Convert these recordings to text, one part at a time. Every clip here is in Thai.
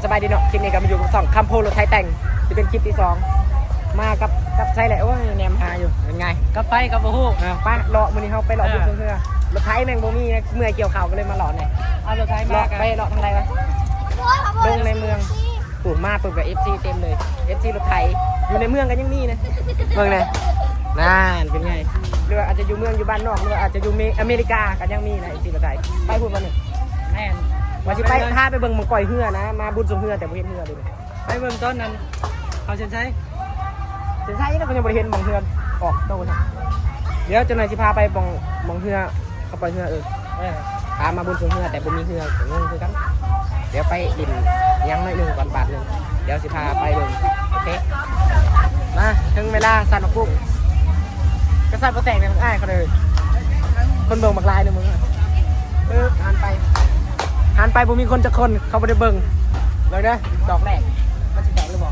สบายดีเนาะคลิปนี้ก็มาอยู่กับสองคำโพรถไทยแต่งจะเป็นคลิปที่สองมากับใช่แหละโอ้ยแนมหาอยู่เป็นไง กับไปกับโอ้โห ป้าเลาะมื้อนี้เขาไปเลาะบุญเพื่อรถไทยแมงโมมี่นะเมื่อเกี่ยวข่าวก็เลยมาเลาะเนี่ย เอารถไทยมา เลาะ กัน ไปเลาะทางไรวะเบิ่งในเมืองปลูกมาปลูกกับ FC เต็มเลย FC รถไทยอยู่ในเมืองกันยังมีนะเบิ่งเลยนั่นเป็นไงหรือว่าอาจจะอยู่เมืองอยู่บ้านนอกหรือว่าอาจจะอยู่อเมริกากันยังมีนะ FC รถไทยไปพูดมาหนึ่ง แม่น ว่าสิไปพาไปเบิ่งมังกรเฮือนะมาบุญสมเฮือแต่บ่เห็นเฮือเลย ไปเบิ่งต้นนั้นเขาเชิญใช้ เสียใช่แล้วก็ยังบ่ได้เห็นมังเฮือออกโตนะเดี๋ยวจะหน่อยสิพาไปมังเฮือเขาปล่อยเฮือพามาบุญสมเฮือแต่บ่มีเฮือก็งงคือกันเดี๋ยวไปดินยังหน่อยหนึงก่อนบาทนึงเดี๋ยวสิพาไปเบิ่งโอเคมาถึงเวลาสั่นกุ้งก็สั่นบ่แตกในมึงอ้ายเขาเลยคนเบิ่งบักลายเด้อมึงหันไปบ่มีคนจะคนเขาบ่ได้เบิ่งเลยเด้อดอกแรกมันสิแตกหรือบ่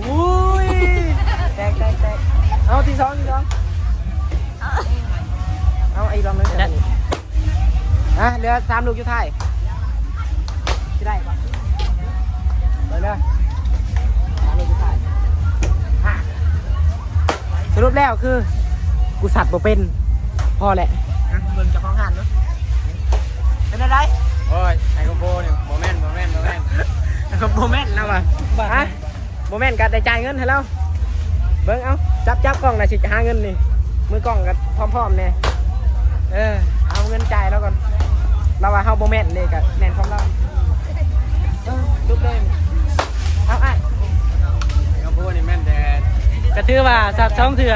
อุ้ยแตกเอาที่สองเอาไอ้ลองนึงจะเหลือ3ลูกอยู่ท้ายสิได้ปะเลย3ลูกอยู่ท้ายสรุปแล้วคือกูสัตว์บ่เป็นพอแหละเบิ่งเจ้าของห้านเนาะเป็นอะไร โอ้ยไอ้คอมโบเนี่ยโมเมนต์โมเมนต์แล้วว่ะฮะโมเมนต์การได้จ่ายเงินให้เราเบิ่งเอาจับกล้องหน่อยสิหาเงินนี่มือกล้องกับพร้อมๆเนี่ยเอาเงินจ่ายแล้วก่อนเราว่าเฮาโมเมนต์นี่กับแมนของเราลุกเลยเอาไอ้ ไอ้คอมโบนี่แม่นแต่ กระทือว่าสัตว์ช่องเถื่อ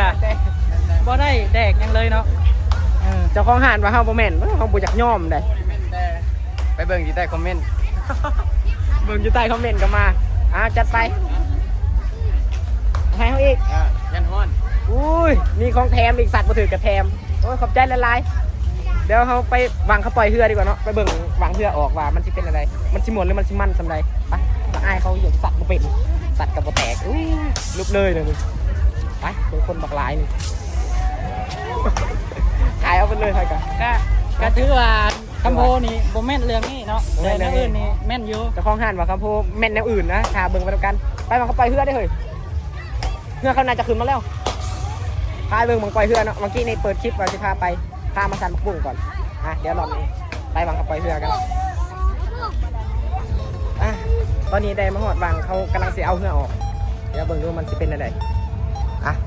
บ่ได้แดกยังเลยเนาะ เจ้าของห้านว่าเฮาโมเมนต์เฮาบ่อยากย่อมได้ ไปเบิ่งอยู่ใต้คอมเมนต์ เบิ่งอยู่ใต้คอมเมนต์ก็มาจัดไปให้เขาอีก ยันฮ้อน อุ้ยมีของแถมอีกสัตว์มาถือกระแถมโอ้ยขอบใจละลายเดี๋ยวเขาไปวางเขาปล่อยเหือดีกว่าเนาะไปเบิ่งวางเหือออกว่ามันสิเป็นอะไรมันสิหมดหรือมันสิมันสำไรไปมาอายเขาอยู่สัตว์มาเป็นสัตว์กับมาแตกลุกเลยเลยมึงไปเป็นคนบักลายนี่ขายเอาไปเลยใครกัน กระทือว่าคำโพนี่บ่แม่นเรื่องนี้เนาะแต่เรื่องอื่นนี่แม่นอยู่ เจ้าของห้านว่าคำพูแม่นแนวอื่นนะหาเบิ่งไปด้วยกันไปวางเขาปล่อยเหือได้เลยเหือเขาน่าจะขึ้นมาแล้วพาเบิ่งมังปล่อยเหือเนาะเมื่อกี้ในเปิดคลิปว่าจะพาไปพามาสั่นมักบุ้งก่อนเดี๋ยวรอบนี้ไปวางเขาปล่อยเหือกันตอนนี้ได้มาหอดวางเขากำลังเสียเอาเหือออกเดี๋ยวเบิ่งดูมันสิเป็นอะไร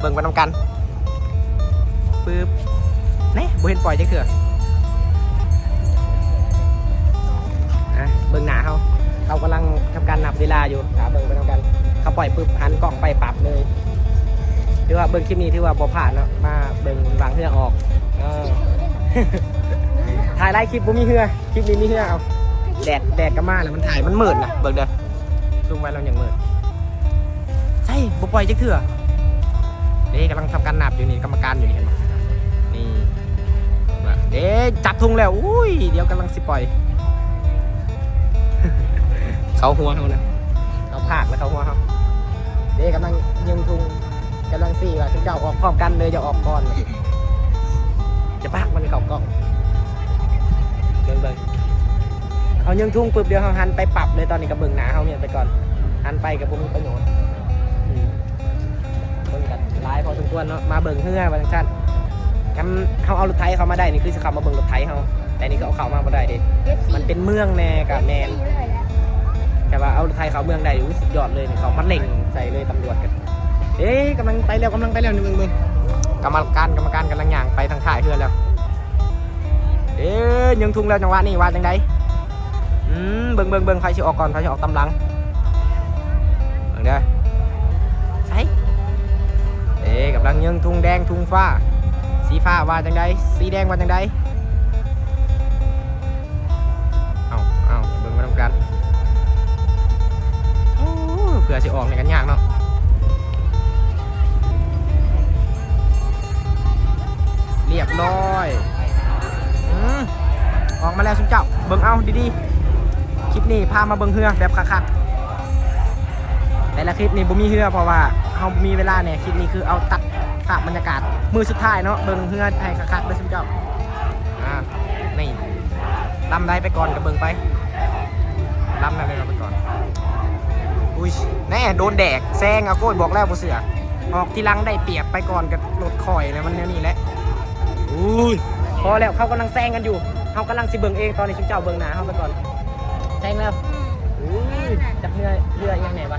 เบิ่งไปนำกันปึ๊บนี่บ่เห็นปล่อยจะเถื่อเบิ่งหนาเขากำลังทำการนับเวลาอยู่เบิ่งไปนำกันเขาปล่อยปึ๊บหันกล่องไปปรับเลยถือว่าเบิ่งคลิปนี้ถือว่าบ่ผ่านเนาะมาเบิ่งวางเหือออกถ่ายไล่คลิปบ่มีเหือคลิปนี้มีเหือเอาแดดก็มาแล้วมันถ่ายมันมืดนะเบิ่งเด้อซูมไว้เราอย่างมืดใช่บ่ปล่อยจักเถื่อนี่กำลังทำการนับอยู่นี่กรรมการอยู่นี่เห็นไหมนี่เด้จับทุงแล้วอุ้ยเดี๋ยวกำลังสิปล่อยเขาหัวเขานะเขาผากแล้วเขาหัวเขาเด้กำลังยิงทุงกำลังสี่ว่าถึงจะออกพร้อมกันเลยจะออกก่อนจะปากมันเขากล้องเบิ่งเขายิงทุงปุ๊บเดียวเขาหันไปปรับเลยตอนนี้กับเบิ่งหนาเขาเนี่ยไปก่อนหันไปกับผมมีประโยชน์เบิ่งกันร้ายพอสมควรเนาะมาเบิ่งเฮือมาทั้งชั้นเขาเอารถไถเขามาได้นี่คือจะขับมาเบิ่งรถไถเขาแต่นี่เขาเอามาได้ดิมันเป็นเมืองแน่กับแมนแต่ว่าเอารถไถเขาเมืองได้สุดยอดเลยเขามัดเล่งใส่เลยตำรวจกันกำลังไปแล้วนี่มึงกรรมการกำลังย่างไปทางข่ายเฮือแล้วยังทุ่งแล้วจังหวะนี่ว่าจังไดเบิ่งใครจะออกก่อนใครจะออกตำหลังเบิ่งเด้อใช่กำลังยังทุ่งแดงทุ่งฟ้าสีฟ้าว่าจังไดสีแดงว่าจังไดเอาเบิ่งมาทำกันเผื่อจะออกในกันยากเนาะเรียบร้อยออกมาแล้วสุนเจ้าเบิ่งเอาดีๆคลิปนี้พามาเบิ่งเฮือแบบคักๆแต่ละคลิปนี้บ่มีเฮือเพราะว่าเขามีเวลาเนี่ยคลิปนี้คือเอาตัดภาพบรรยากาศมือสุดท้ายเนาะเบิ่งเฮือให้คักๆเลยสุนเจ้านี่ลำได้ไปก่อนกับเบิ่งไปลำได้ไปก่อน โดนแดกแซงอะโก้ยบอกแล้วบ่เสือออกทีหลังได้เปรียบไปก่อนกับรถคอยแล้วมันแนวนี้แหละอุ้ยพอแล้วเขากำลังแซงกันอยู่เขากำลังสิเบิ่งเองตอนนี้ชุมเจ้าเบิ่งหน้าเขาไปก่อนแซงแล้วอุ้ยจับเรือยังไงวะ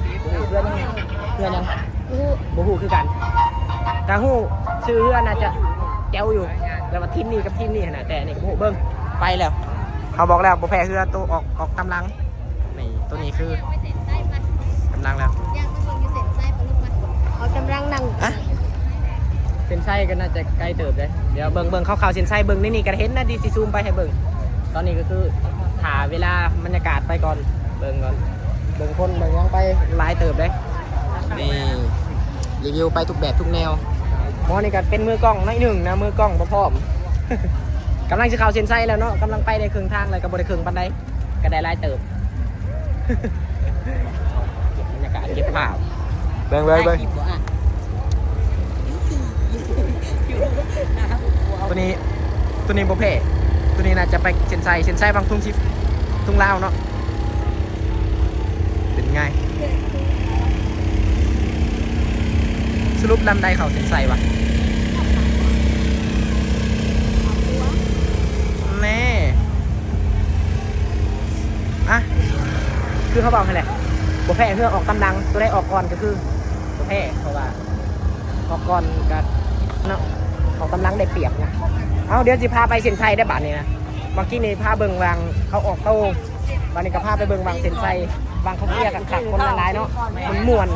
เรือยังไงเรือยังบ่ฮู้คือกันแต่ฮู้ชื่อเรือน่าจะแก้วอยู่แต่ว่าทีมนี้กับทีมนี้ขนาดแต่นี่ก็บ่ฮู้เบิ่งไปแล้วเขาบอกแล้วบ่แพ้เรือตัวออกกำลังนี่ตัวนี้คือกำลังแล้ว เขากำลังนั่ง อะเซนไซก็น่าจะใกล้เติบเลยเดี๋ยวเบิ่งข่าวๆเซนไซเบิ่งนี่ก็เห็นนะดีซีซูมไปให้เบิ่งตอนนี้ก็คือถ่าเวลาบรรยากาศไปก่อนเบิ่งก่อนเบิ่งคนเบิ่งยังไปหลายเติบเลยนี่รีวิวไปทุกแบบทุกแนวหมอนี่ก็เป็นมือกล้องน้อยหนึ่งนะมือกล้องพร้อม กำลังจะเข้าเซนไซแล้วเนาะกำลังไปได้ครึ่งทางเลยกับบริครึ่งปันไดก็ได้หลายเติบ บรรยากาศเก็บภาพเบิ่งตัวนี้โบเพ่ตัวนี้น่าจะไปเซนไซบางทุ่งชิฟทุ่งลาวเนาะเป็นไงสรุปลำใดเขาเซนไซวะแน่อะคือเขาบอกให้แหละโบเพ่เพื่อออกตำลังตัวได้ออกก่อนก็คือโบเพ่เพราะว่าออกก่อนกันเนาะออกกำลังได้เปรียบนะเอาเดี๋ยวจะพาไปเซนไซได้บาทนี่นะเมื่อกี้นี่พาเบิ่งวางเขาออกโต้ตอนนี้ก็พาไปเบิ่งวางเซนไซวางเขาเสียกันขัดคนละลายเนาะมันม่วน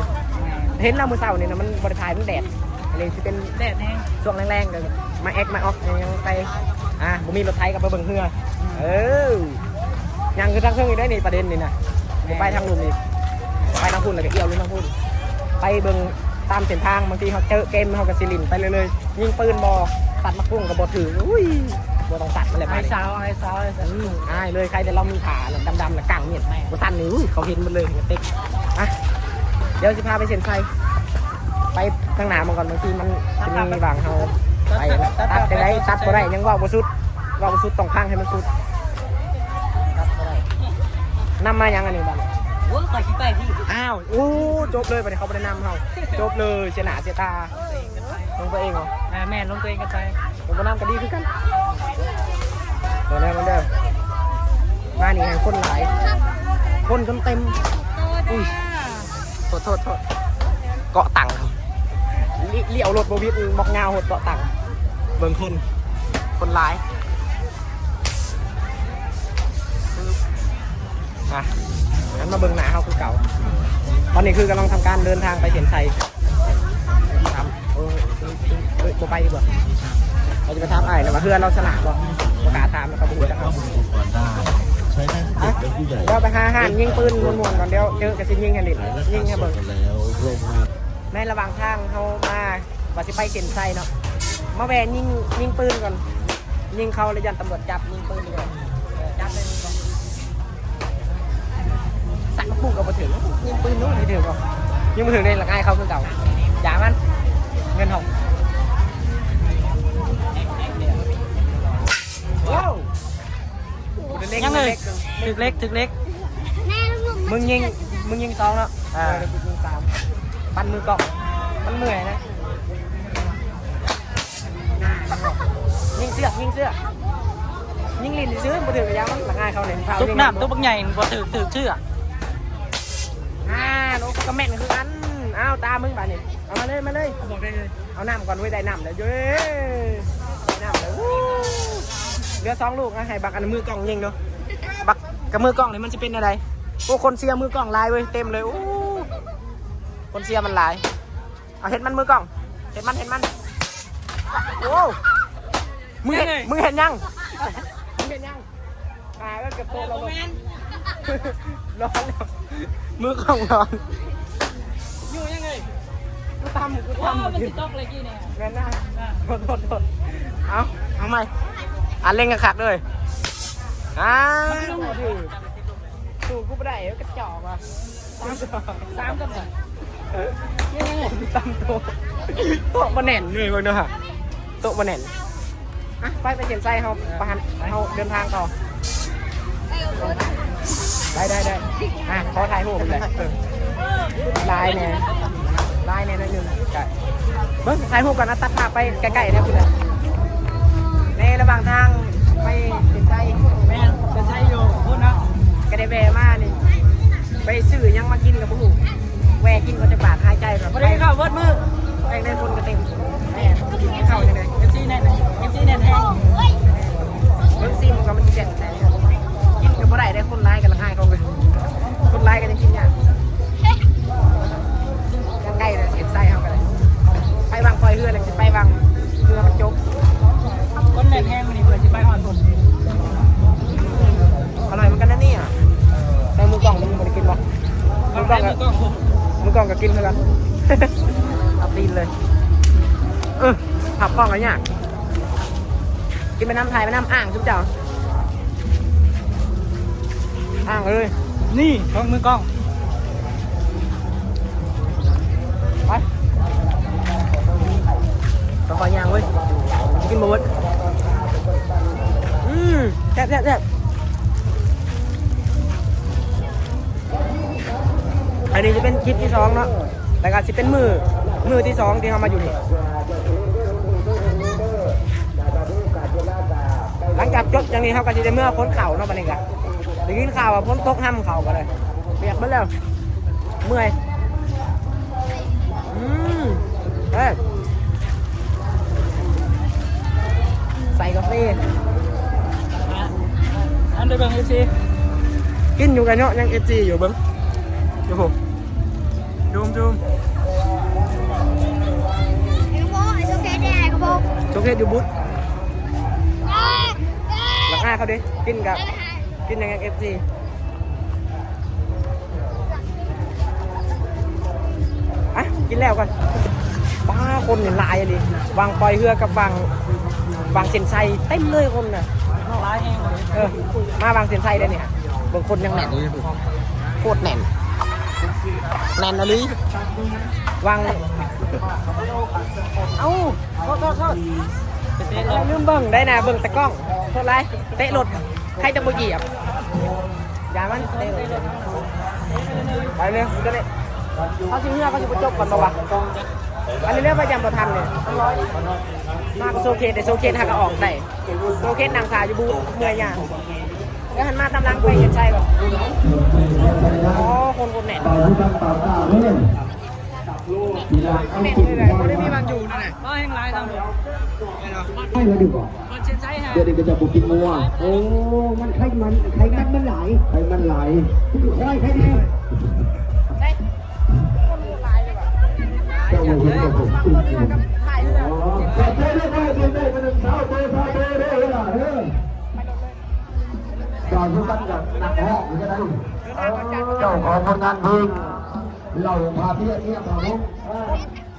เห็นเรามือเสาร์นี่นะมันบริทายมันแดดอะไรจะเป็นแดดแห้งช่วงแรงๆเลยมาแอคมาออกยังไปบุมีรถไทยกับไปเบิ่งเฮือยังคือทางเครื่องอีกได้นี่ประเด็นนี่นะไปทางลุ่มอีกไปทางพุ่นเลยก็เอี่ยวลุนทางพุ่นไปเบิ่งตามเส้นทางบางทีเขาเจอเกมเขากับซิลินไปเลยยิงปืนบอสัตว์มากุ้งกับบอถืออุ้ยบอต้องสัตว์อะไรไปไอ้สาวเลยใครแต่เรามีขาดำๆแล้วกังเนี่ยบอสันนี่เขาเห็นหมดเลยเต็กอ่ะเดี๋ยวจะพาไปเซ็นไซไปข้างหน้ามาก่อนบางทีมันจะมีบางเขาไปตัดได้ตัดก็ได้ยังว่าบอสุดต้องพังให้มันสุดตัดก็ได้นำมายังอันนี้บ้างอ้าวโอ้จบเลยไปเขาไปนำเขาจบเลยเสียหน้าเสียตาลงตัวเองเหรอแม่ลงตัวเองกันไปลงมานำกันดีขึ้นกันเดี๋ยวแล้วมันเดิมมานี่ให้คนหลายคนจนเต็มอุ้ยโทษเกาะตังเลี้ยวรถโบวิดบอกเงาหดเกาะตังเบิ่งคนหลายงั้นมาเบิ่งหน้าเขาคือเก่าตอนนี้คือกำลังทำการเดินทางไปเห็นไซบ่ไปดีกว่าเราจะไปถามไอ้นะว่าเพื่อนเราสลาดบ่ประกาศถามแล้วเขาบอกจะเขาเราไปหาอาหารยิงปืนมวนๆก่อนเดี๋ยวเจอกระสินยิงแฮนดิยิงให้เบิ่งในระหว่างทางเขามาว่าจะไปเห็นไซเนาะมาแวะยิงปืนก่อนยิงเขาแล้วยันตำรวจจับยิงปืนก่อนจับเลยสั่งมาพุ่งกับมาถึงยิงปืนนู้นที่ถึงก่อนยิงมาถึงในหลังไอ้เขาคือเก่าอย่ามันเงินหงว้าวยังเลยถึกเล็กมึงยิงสองแล้วยิงสามปั้นมือกล่องมันเหนื่อยนะยิงเสื้อยิงลิ้นซื้อมาถึงระยะมันหลังไอ้เขาเนี่ยตุ๊กหน้าตุ๊กบักใหญ่บ่ถือชื่อโน้ตก็แม่นคืออันอ้าวตามึงป่ะนี่เอามาเลยบอกได้เลยเอาน้ำก่อนไว้ได้น้ำเลยเย้ได้น้ำเลยเหลือ2 ลูกนะให้บักอันมือกล้องยิงเนาะบักกับมือกล้องนี่มันจะเป็นอะไรโอ้คนเสียมือกล้องลายเว้ยเต็มเลยโอ้คนเสียมันลายเอาเห็นมันมือกล้องเห็นมันโอ้มึงเห็นยังมึงเห็นยังก็เก็บตัวเราร้อนแล้วมือกล้องร้อนอยู่ยังไงกูทำมันติดต๊อกเลยกี่เนี่ยแม่น่าโทษเอาใหม่เล่นกันขัดเลยสูกูไม่ได้กระจอกว่ะ3 กับยังไงตำโต๊ะมาแน่นเลยเว้ยเนาะโต๊ะมาแน่นไปเขียนไส้เขาเดินทางต่อได้ขอถ่ายรูปเลย ลายแน่ลายแน่นิดนึงเบิ้งถ่ายรูปกันนะตัดภาพไปใกล้ๆนะคุณเลยในระหว่างทางไปเส้นชัย แม่จะใช้อยู่พูดนะ ก็ได้แวะมานี่ไปซื้อยังมากินกับผู้แวะกินก็จะบาดหายใจแบบ พอดีเข้าเวิร์ดมือ แรงในคนก็เต็มแม่กินข้าวยังไง เอฟซีแน่นเอฟซีแน่นแห้ง เบิ้งซีมันก็มันเจ็ดแต่กินกับบ่ได้คนร้ายกันละง่ายเขาเลยคนร้ายกันยังกินยากยังใกล้เลยเสียไส้เขากันเลยไปวางปล่อยเรือเลยจะไปวางเรือมันจบ คนแน่นแห้งมันนี่เปิดจะไปหอดผม อร่อยเหมือนกันนะเนี่ยในมือกล่องมันไม่ได้กินปะมือกล่องกับมือกล่องกับกินเหมือนกัน เอาตีนเลยผับกล้องอะไรเนี่ยกินไปน้ำไทยไปน้ำอ่างจุ๊บเจ้าอ่างเลย นี่ของมือกล้อง ไปต้องคอยย่างเว้ยกินหมดแซ่บแซ่บแซ่บอันนี้จะเป็นคลิปที่2เนาะแต่ก็จะเป็นมือที่2ที่เขามาอยู่นี่หลังจากจบอย่างนี้เขาก็จะได้เมื่อพ้นเข่าเนาะบัดนี้กันได้ยินข่าวว่าพ้นตกห้ำเข่ากันเลยเปียกหมดแล้วเมื่อยเฮ้ยใส่กาแฟ อันเดอร์เบิร์เอฟซี กินอยู่กันเนาะยังเอจีอยู่เบิ้งดูผมดูม โชว์เคสอยู่บุ๊ธหลังหน้าเขาดิกินยังเอฟซีอ่ะกินแล้วกันป้าคนเนี่ยลายเลยวางปล่อยเรือกับวางเส้นชัยเต็มเลยคนน่ะ นอกร้ายแห้งเลย มาวางเส้นชัยได้เนี่ยบางคนยังแน่นอยู่โคตรแน่นอะลิวางเอ้าโทษ จะเต้น เราลืมเบิ่งได้นะเบิ่งแต่กล้องโทษไรเตะรถใครจะบ่เหยียบอย่ามันเตะรถไปเลยจะเลยเขาสิเมื่อเขาสิบ่จบก่อนบ่วะอันนี้เรื่องประจำประทันเนี่ยมากโซเคสแต่โซเคสหักก็ออกได้โซเคสนางสาวอยู่บูเมื่อยยากแล้วหันมาตำลังไปเห็นใจก่อนอ๋อคนแน่นแน่นเลยไม่ได้มีบางอยู่นั่นแหละ ก็แห้งร้ายทำเลย ให้เราดูก่อน คนเชนใช้ฮะ เดี๋ยวก็จะบุกกินมัวโอ้มันไขมันมันไหลไขมันไหลควายไขแน่ ใช่คนหลายเลยว่ะ เจ้าหัวหัวผม บางคนเรือกับถ่ายเรือ เจ้าได้มันเท้าเท้าเท้าเท้าเท้าจอดทุกท่านกับนักห้องจะได้เจ้าของผลงานเพลงเราพาเพี่อนพาลูก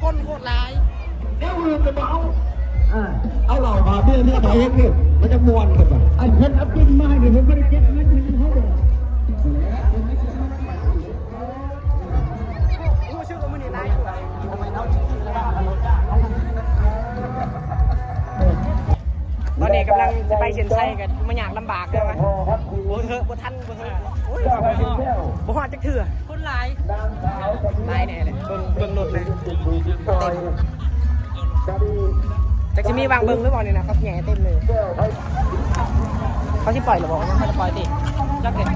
คนโคตรร้าย เจ้าลืมจะเบาเอาเราพาเพี่อนพาเองนี่มันจะมวนกันป่ะอันเช่นอัพกินมาเนี่ยผมก็ได้เก็บเงินมันให้เลย รู้ชื่อของมึงนี่ร้ายอยู่ตอนนี้กำลังจะไปเชียนชัยกันมันอยากลำบากเลยมั้ยบ่เถอะบ่ทันบ่เถอะโอ้ยบ่ฮอดจักเถื่อ คนร้าย ร้ายแน่เลยเบิ่งรถเลยเต็มจักสิมีวางเบิ่งหรือเปล่านี่นะเขาแหน่เต็มเลยเขาสิปล่อยหรือเปล่าเขาจะปล่อยติ จักเด็ก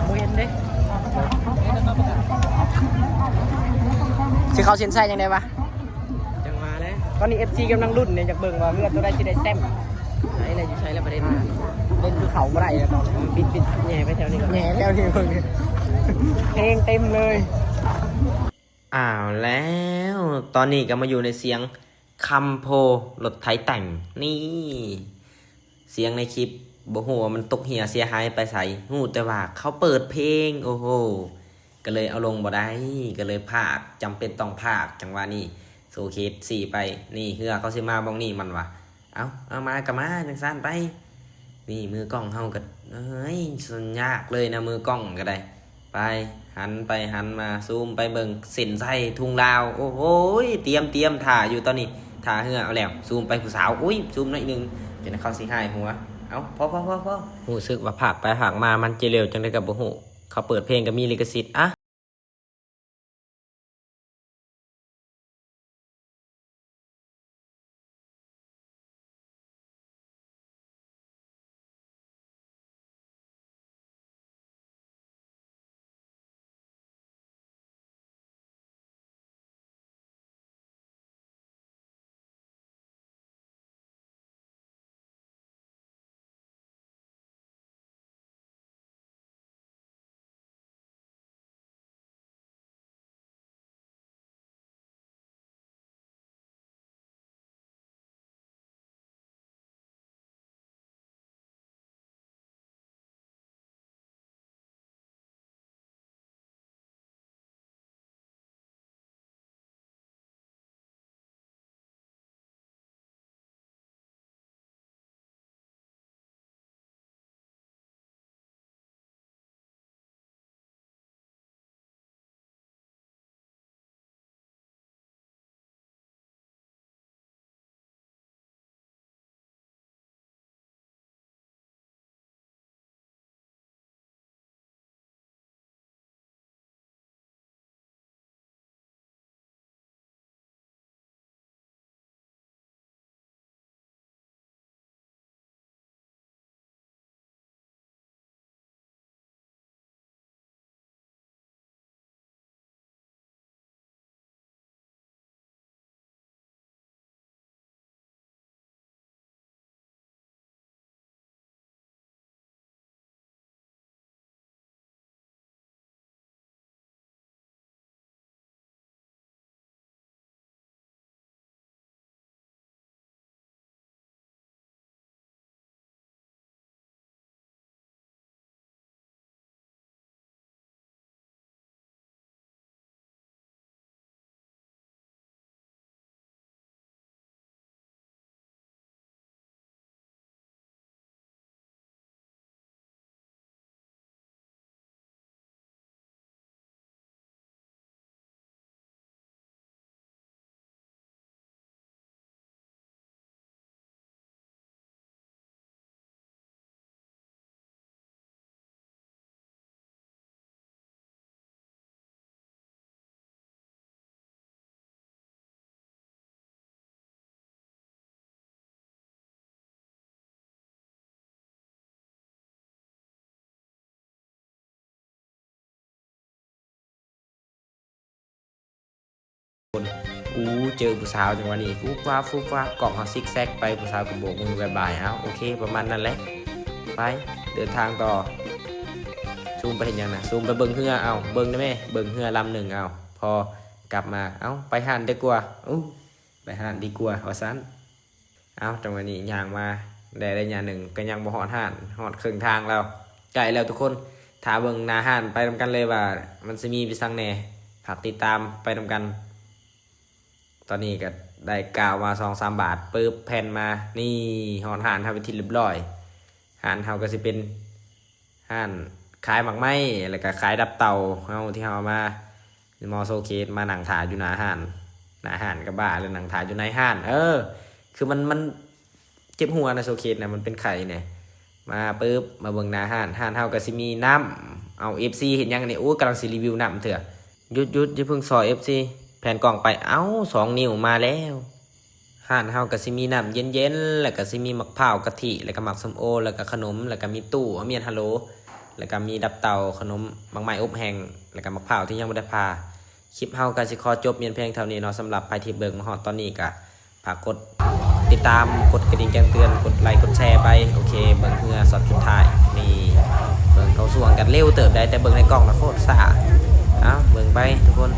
บ่เห็นเด้สิเขาเชียนชัยจังได๋วะจังมาเลยตอนนี้ FC กำลังรุ่นเนี่ยอยากเบิ่งว่าเรือตัวใดสิได้แซมไหนอะไรอยู่ใช้แล้วประเด็นเล่นคือเขาบ่ได้แล้วตอนนี้ปิดแหน่ไปแถวนี้ก่อนแหน่แถวนี้เบิ่งเพลงเต็มเลยอ้าวแล้วตอนนี้ก็มาอยู่ในเสียงคำโพรถไถแต่งนี่เสียงในคลิปบ่ฮู้ว่ามันตกเหี่ยเสียหายไปไสฮู้แต่ว่าเขาเปิดเพลงโอ้โหก็เลยเอาลงบ่ได้ก็เลยพากจำเป็นต้องพากจังหวะนี้โซเคส4ไปนี่เฮือเขาสิมาบ้องนี่มันวะเอามาก็มาจังซั่นไปนี่มือกล้องเฮาก็เอ้ยสุดยากเลยนะมือกล้องก็ได้ไปหันไปหันมาซูมไปเบิ่งเส้นไส้ทุ่งลาวโอ้โหเตรียมถ่าอยู่ตอนนี้ถ่าเฮือเอาแล้วซูมไปผู้สาวอุ้ยซูมหน่อยนึงเดี๋ยวเขาสิหายหัวเอาพอรู้สึกว่าผากไปผากมามันจะเร็วจังได้กับบ่ฮู้เขาเปิดเพลงก็มีลิขสิทธิ์อะ เจอผู้สาวจังหวะนี้ฟุบฟ้าฟุบฟ้ากล่องเขาซิกแซกไปผู้สาวกับโบกมือบายบายเอาโอเคประมาณนั้นแหละไปเดินทางต่อซูมไปเห็นยังนะซูมไปเบิ้งเฮือเอาเบิ้งได้ไหมเบิ้งเฮือลำหนึ่งเอาพอกลับมาเอาไปหันดีกว่าไปหันดีกว่าว่าซันเอาจังหวะนี้ย่างมาได้อย่างหนึ่งก็ยังบ่หอดหันหอดครึ่งทางแล้วไกลแล้วทุกคนถ้าเบิ้งหน้าหันไปทำกันเลยว่ามันจะมีไปสั่งแหน่ฝากติดตามไปทำกันตอนนี้ก็ได้กล่าวมา2-3 บาทปึ๊บแผ่นมานี่หอนห่านทำเป็นทีเรียบร้อยห่านเฮาก็สิเป็นห่านขายหมักไม้แล้วก็ขายดับเต่าเฮาที่เฮามาหมอโซเคสมาหนังถ่ายอยู่หน้าห่านกับบ้าเลยหนังถ่ายอยู่ในห่านคือมันเจ็บหัวนะโซเคสนะมันเป็นไข่เนี่ยมาปึ๊บมาเบิ่งหน้าห่านเฮาก็สิมีน้ำเอา FC เห็นยังนี่กำลังสิรีวิวน้ำเถอะหยุดอย่าเพิ่งซอย FCแผ่นกล่องไป2 นิ้วมาแล้วห่านเฮาก็สิมีน้ำเย็นๆแล้วก็สิมีมะพร้าวกะทิแล้วก็หมักส้มโอแล้วก็ขนมแล้วก็มีตู้เมียนฮัลโหลแล้วก็มีดับเต่าขนมบางไม้อบแห้งแล้วก็มะพร้าวที่ยังบ่ได้พาคลิปเฮาก็สิขอจบเพียงเท่านี้เนาะสำหรับใครที่เบิ่งมาฮอดตอนนี้ก็ฝากกดติดตามกดกระดิ่งแจ้งเตือนกดไลค์กดแชร์ไปโอเคเบิ่งเพื่อสอดสุดท้ายนี่เบิ่งเขาสวงกันเร็วเติบได้แต่เบิ่งในกล่องนะโคตรซ่าเบิ่งไปทุกคน